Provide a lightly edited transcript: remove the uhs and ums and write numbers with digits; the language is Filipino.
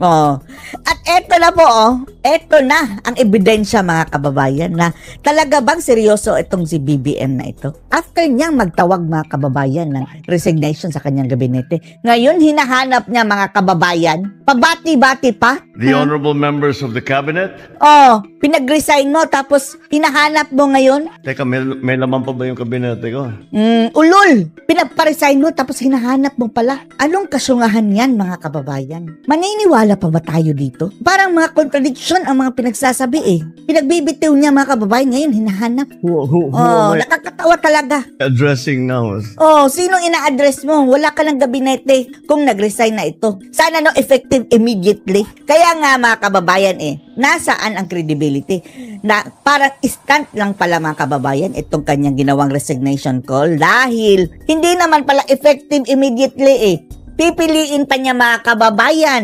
Oh. At eto na po, eto na ang ebidensya mga kababayan na talaga bang seryoso itong si BBM na ito. After niyang magtawag mga kababayan ng resignation sa kanyang gabinete, ngayon hinahanap niya mga kababayan, pabati-bati pa. The honorable members of the cabinet. Oh, pinag-resign mo tapos hinahanap mo ngayon? Teka, may laman pa ba yung kabinete ko? Ulol! Pinagpa-resign mo tapos hinahanap mo pala. Anong kasungahan yan mga kababayan? Maniniwala pa ba tayo dito? Parang mga contradiction ang mga pinagsasabi eh. Pinagbibitiw niya mga kababayan, ngayon hinahanap. Nakakatawa talaga. Addressing now. Sinong ina-address mo? Wala ka ng gabinete kung nag-resign na ito. Sana effective immediately. Kaya nga mga kababayan nasaan ang credibility? Na parang instant lang pala mga kababayan itong kanyang ginawang resignation call dahil hindi naman pala effective immediately Pipiliin pa niya mga kababayan